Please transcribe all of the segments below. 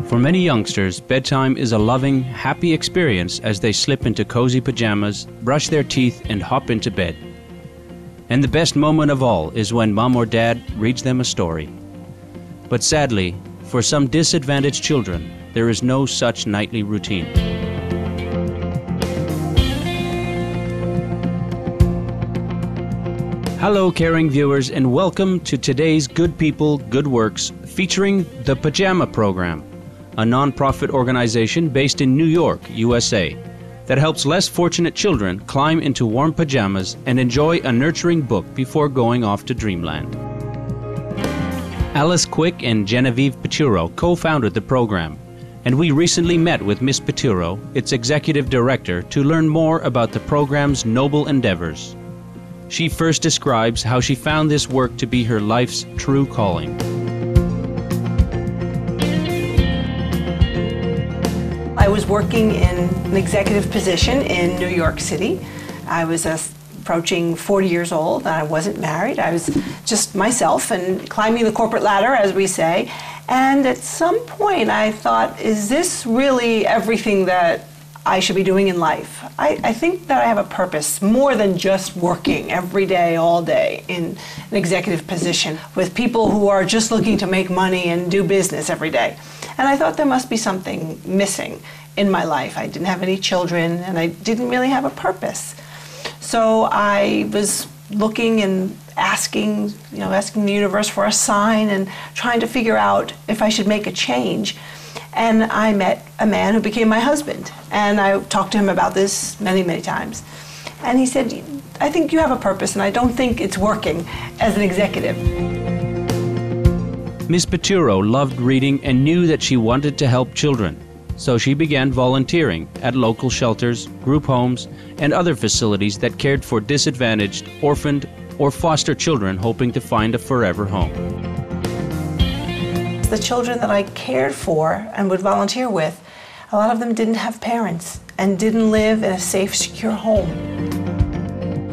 For many youngsters, bedtime is a loving, happy experience as they slip into cozy pajamas, brush their teeth, and hop into bed. And the best moment of all is when mom or dad reads them a story. But sadly, for some disadvantaged children, there is no such nightly routine. Hello, caring viewers, and welcome to today's Good People, Good Works, featuring the Pajama Program, a non-profit organization based in New York, USA, that helps less fortunate children climb into warm pajamas and enjoy a nurturing book before going off to dreamland. Alice Quick and Genevieve Piturro co-founded the program, and we recently met with Miss Piturro, its executive director, to learn more about the program's noble endeavors. She first describes how she found this work to be her life's true calling. I was working in an executive position in New York City. I was approaching 40 years old, and I wasn't married. I was just myself and climbing the corporate ladder, as we say. And at some point I thought, is this really everything that I should be doing in life? I think that I have a purpose more than just working every day, all day in an executive position with people who are just looking to make money and do business every day. And I thought there must be something missing in my life. I didn't have any children and I didn't really have a purpose. So I was looking and asking the universe for a sign and trying to figure out if I should make a change. And I met a man who became my husband. And I talked to him about this many, many times. And he said, I think you have a purpose, and I don't think it's working as an executive. Ms. Piturro loved reading and knew that she wanted to help children. So she began volunteering at local shelters, group homes, and other facilities that cared for disadvantaged, orphaned, or foster children hoping to find a forever home. The children that I cared for and would volunteer with, a lot of them didn't have parents and didn't live in a safe, secure home.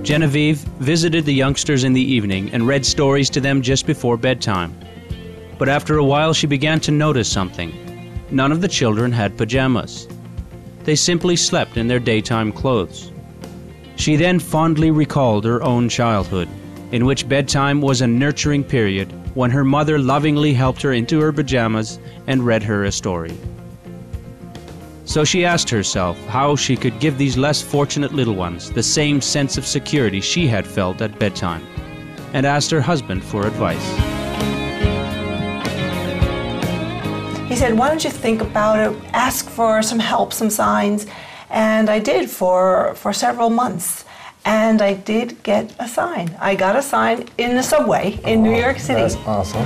Genevieve visited the youngsters in the evening and read stories to them just before bedtime. But after a while, she began to notice something. None of the children had pajamas. They simply slept in their daytime clothes. She then fondly recalled her own childhood, in which bedtime was a nurturing period when her mother lovingly helped her into her pajamas and read her a story. So she asked herself how she could give these less fortunate little ones the same sense of security she had felt at bedtime, and asked her husband for advice. He said, why don't you think about it, ask for some help, some signs, and I did for several months. And I did get a sign. I got a sign in the subway in New York City. That's awesome.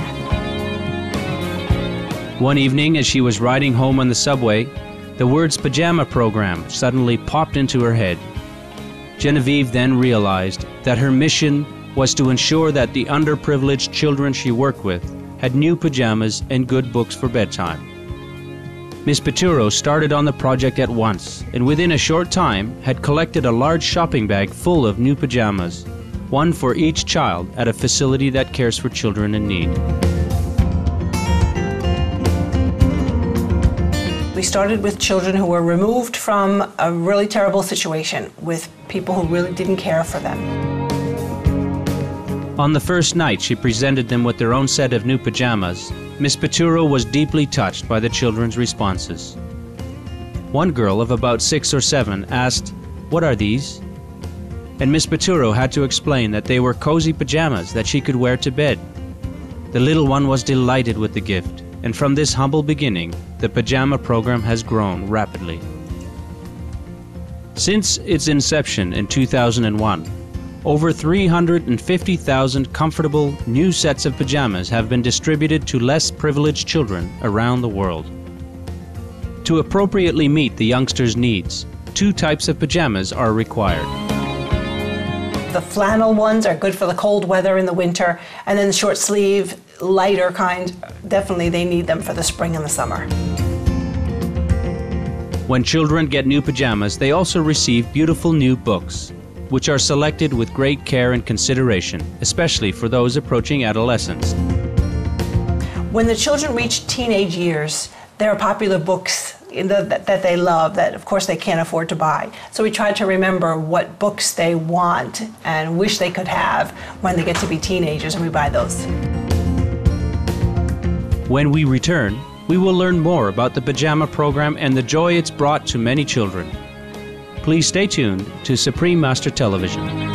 One evening, as she was riding home on the subway, the words Pajama Program suddenly popped into her head. Genevieve then realized that her mission was to ensure that the underprivileged children she worked with had new pajamas and good books for bedtime. Ms. Piturro started on the project at once, and within a short time had collected a large shopping bag full of new pajamas, one for each child at a facility that cares for children in need. We started with children who were removed from a really terrible situation with people who really didn't care for them. On the first night she presented them with their own set of new pajamas, Ms. Piturro was deeply touched by the children's responses. One girl of about 6 or 7 asked, "What are these?" And Ms. Piturro had to explain that they were cozy pajamas that she could wear to bed. The little one was delighted with the gift, and from this humble beginning, the Pajama Program has grown rapidly. Since its inception in 2001, over 350,000 comfortable new sets of pajamas have been distributed to less privileged children around the world. To appropriately meet the youngsters' needs, 2 types of pajamas are required. The flannel ones are good for the cold weather in the winter, and then the short sleeve, lighter kind, definitely they need them for the spring and the summer. When children get new pajamas, they also receive beautiful new books, which are selected with great care and consideration, especially for those approaching adolescence. When the children reach teenage years, there are popular books that they love that, of course, they can't afford to buy. So we try to remember what books they want and wish they could have when they get to be teenagers, and we buy those. When we return, we will learn more about the Pajama Program and the joy it's brought to many children. Please stay tuned to Supreme Master Television.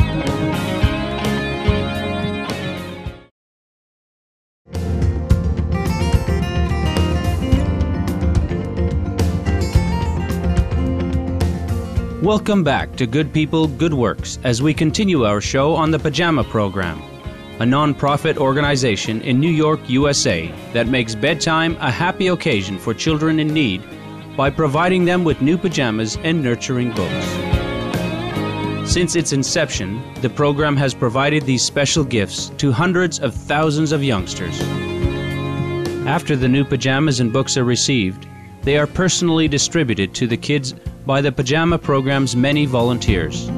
Welcome back to Good People, Good Works as we continue our show on the Pajama Program, a non-profit organization in New York, USA that makes bedtime a happy occasion for children in need by providing them with new pajamas and nurturing books. Since its inception, the program has provided these special gifts to hundreds of thousands of youngsters. After the new pajamas and books are received, they are personally distributed to the kids by the Pajama Program's many volunteers.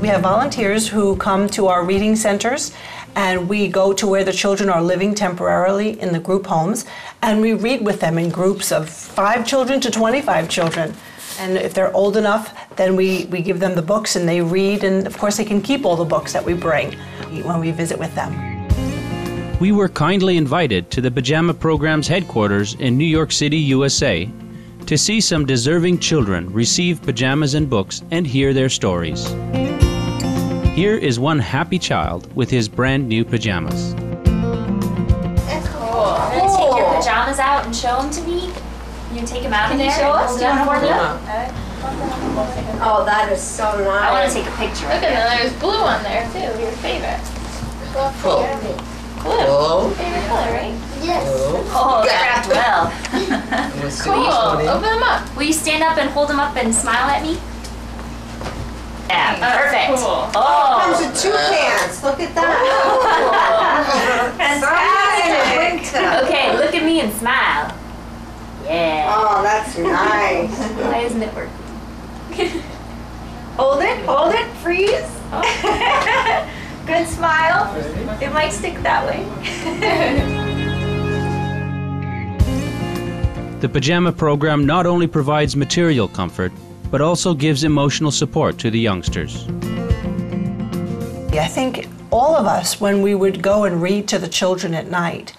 We have volunteers who come to our reading centers, and we go to where the children are living temporarily in the group homes, and we read with them in groups of 5 children to 25 children. And if they're old enough, then we give them the books and they read, and of course they can keep all the books that we bring when we visit with them. We were kindly invited to the Pajama Program's headquarters in New York City, USA, to see some deserving children receive pajamas and books and hear their stories. Here is one happy child with his brand new pajamas. That's cool. I'm going to take your pajamas out and show them to me. You take them out of there. Can you show us? Oh, that is so nice. I want to take a picture. Look, and then there's blue on there too, your favorite. Cool. Blue. Favorite color, right? Yes. Oh, they're wrapped well. Cool. Open them up. Will you stand up and hold them up and smile at me? Yeah, perfect. Cool. Oh. Comes in 2 pants. Look at that. Fantastic. Okay, look at me and smile. Yeah. Oh, that's nice. Why isn't it working? Hold it, freeze. Good smile. It might stick that way. The Pajama Program not only provides material comfort, but also gives emotional support to the youngsters. I think all of us, when we would go and read to the children at night,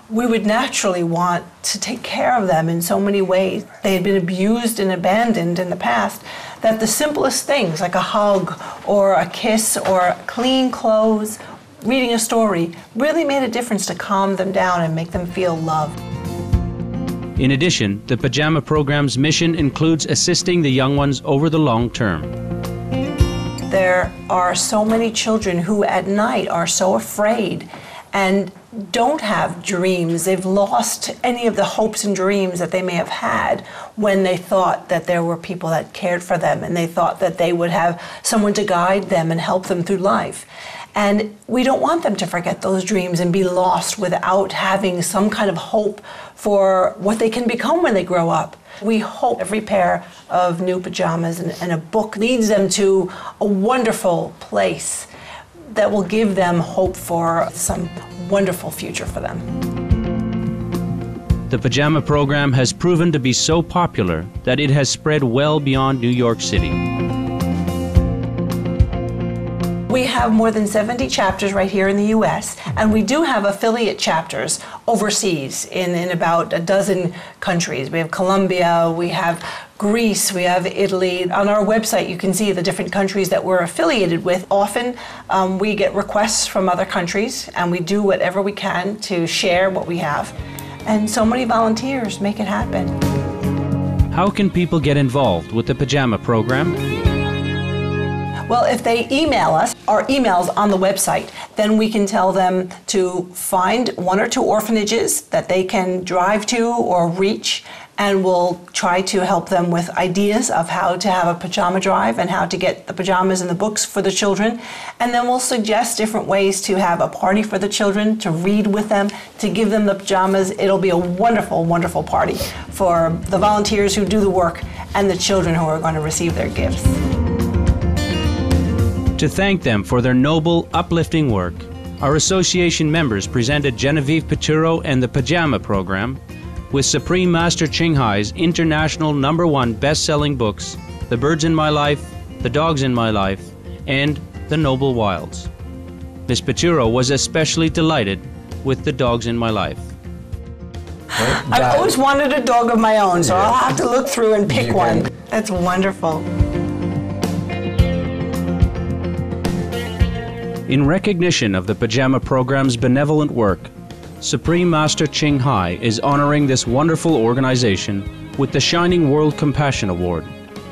we would naturally want to take care of them in so many ways. They had been abused and abandoned in the past, that the simplest things like a hug or a kiss or clean clothes, reading a story, really made a difference to calm them down and make them feel loved. In addition, the Pajama Program's mission includes assisting the young ones over the long term. There are so many children who at night are so afraid and don't have dreams. They've lost any of the hopes and dreams that they may have had when they thought that there were people that cared for them and they thought that they would have someone to guide them and help them through life. And we don't want them to forget those dreams and be lost without having some kind of hope for what they can become when they grow up. We hope every pair of new pajamas and a book leads them to a wonderful place that will give them hope for some wonderful future for them. The Pajama Program has proven to be so popular that it has spread well beyond New York City. We have more than 70 chapters right here in the U.S., and we do have affiliate chapters overseas in about a dozen countries. We have Colombia, we have Greece, we have Italy. On our website, you can see the different countries that we're affiliated with. Often, we get requests from other countries, and we do whatever we can to share what we have. And so many volunteers make it happen. How can people get involved with the Pajama Program? Well, if they email us, our email's on the website, then we can tell them to find 1 or 2 orphanages that they can drive to or reach, and we'll try to help them with ideas of how to have a pajama drive and how to get the pajamas and the books for the children. And then we'll suggest different ways to have a party for the children, to read with them, to give them the pajamas. It'll be a wonderful, wonderful party for the volunteers who do the work and the children who are going to receive their gifts. To thank them for their noble, uplifting work, our association members presented Genevieve Piturro and the Pajama Program with Supreme Master Ching Hai's international #1 best-selling books, The Birds in My Life, The Dogs in My Life, and The Noble Wilds. Miss Piturro was especially delighted with The Dogs in My Life. I've always wanted a dog of my own, so I'll have to look through and pick one. That's wonderful. In recognition of the Pajama Program's benevolent work, Supreme Master Ching Hai is honoring this wonderful organization with the Shining World Compassion Award,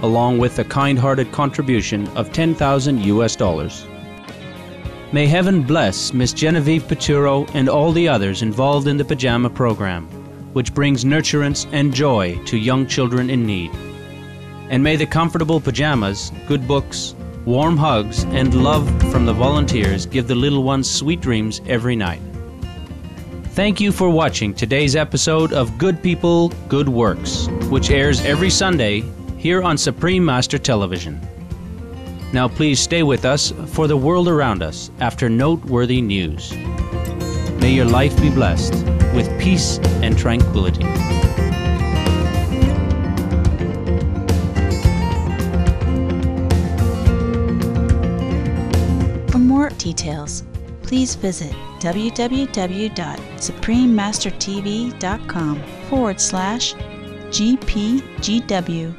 along with a kind-hearted contribution of $10,000 US. May heaven bless Miss Genevieve Piturro and all the others involved in the Pajama Program, which brings nurturance and joy to young children in need. And may the comfortable pajamas, good books, warm hugs, and love from the volunteers give the little ones sweet dreams every night. Thank you for watching today's episode of Good People, Good Works, which airs every Sunday here on Supreme Master Television. Now please stay with us for the world around us after noteworthy news. May your life be blessed with peace and tranquility. For more details, please visit www.suprememastertv.com/GPGW